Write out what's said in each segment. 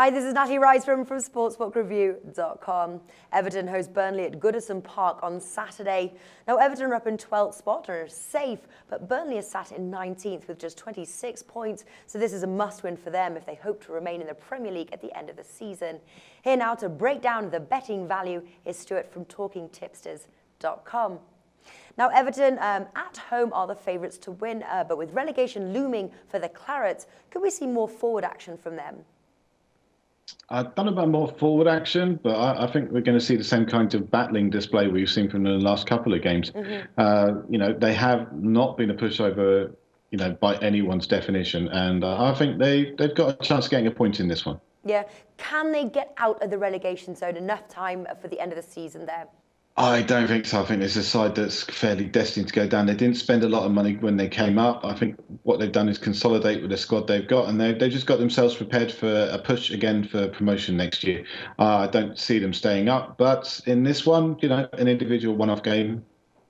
Hi, this is Natalie Rice from sportsbookreview.com. Everton host Burnley at Goodison Park on Saturday. Now, Everton are up in 12th spot and are safe, but Burnley is sat in 19th with just 26 points, so this is a must-win for them if they hope to remain in the Premier League at the end of the season. Here now to break down the betting value is Stuart from talkingtipsters.com. Now, Everton at home are the favourites to win, but with relegation looming for the Clarets, could we see more forward action from them? I don't know about more forward action, but I think we're going to see the same kind of battling display we've seen from the last couple of games. They have not been a pushover, by anyone's definition, and I think they've got a chance of getting a point in this one. Yeah, can they get out of the relegation zone enough time for the end of the season there? I don't think so. I think it's a side that's fairly destined to go down. They didn't spend a lot of money when they came up. I think what they've done is consolidate with the squad they've got, and they've just got themselves prepared for a push again for promotion next year. I don't see them staying up, but in this one, an individual one-off game,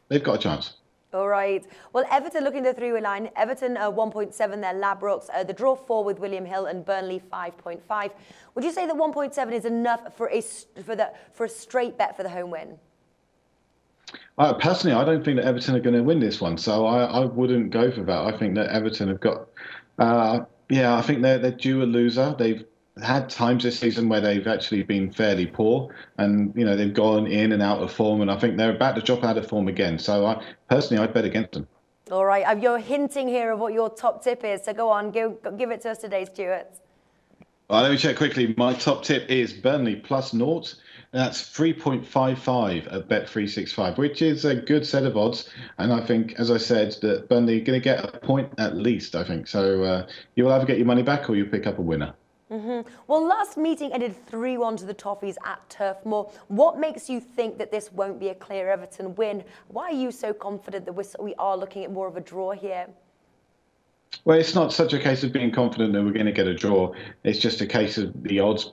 they've got a chance. All right. Well, Everton looking at the three-way line. Everton 1.7, their Labrooks. The draw 4 with William Hill and Burnley 5.5. Would you say that 1.7 is enough for a straight bet for the home win? Personally, I don't think that Everton are going to win this one, so I wouldn't go for that. I think that Everton have got, I think they're due a loser. They've had times this season where they've actually been fairly poor, and they've gone in and out of form, and I think they're about to drop out of form again. So I'd bet against them. All right, you're hinting here of what your top tip is, so go on, give it to us today, Stuart. Well, let me check quickly. My top tip is Burnley plus 0. That's 3.55 at Bet365, which is a good set of odds. And I think, as I said, that Burnley are going to get a point at least, I think. So you'll either get your money back or you'll pick up a winner. Well, last meeting ended 3-1 to the Toffees at Turf Moor. What makes you think that this won't be a clear Everton win? Why are you so confident that we are looking at more of a draw here? Well, it's not such a case of being confident that we're going to get a draw. It's just a case of the odds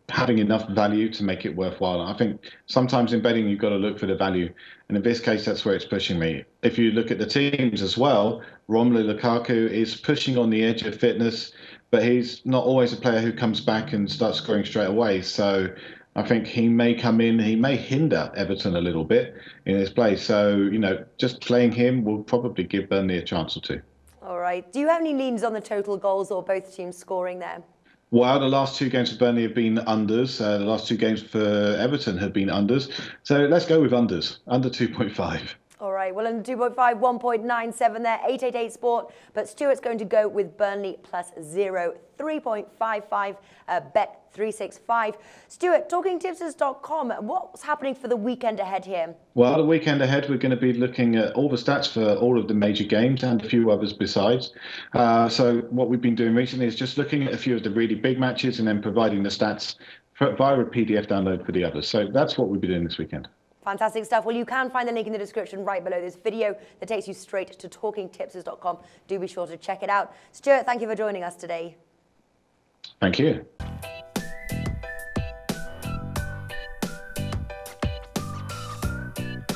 having enough value to make it worthwhile. I think sometimes in betting, you've got to look for the value. And in this case, that's where it's pushing me. If you look at the teams as well, Romelu Lukaku is pushing on the edge of fitness, but he's not always a player who comes back and starts scoring straight away. So I think he may come in, he may hinder Everton a little bit in his play. So, just playing him will probably give Burnley a chance or two. All right. Do you have any leans on the total goals or both teams scoring there? Well, the last 2 games for Burnley have been unders. The last 2 games for Everton have been unders. So let's go with unders, under 2.5. All right. Well, under 2.5, 1.97 there, 888 Sport. But Stuart's going to go with Burnley plus 0, 3.55, Bet365. Stuart, talkingtipsters.com. What's happening for the weekend ahead here? Well, the weekend ahead, we're going to be looking at all the stats for all of the major games and a few others besides. So what we've been doing recently is just looking at a few of the really big matches and then providing the stats via a PDF download for the others. So that's what we'll be doing this weekend. Fantastic stuff. Well, you can find the link in the description right below this video that takes you straight to talkingtipsters.com. Do be sure to check it out. Stuart, thank you for joining us today. Thank you.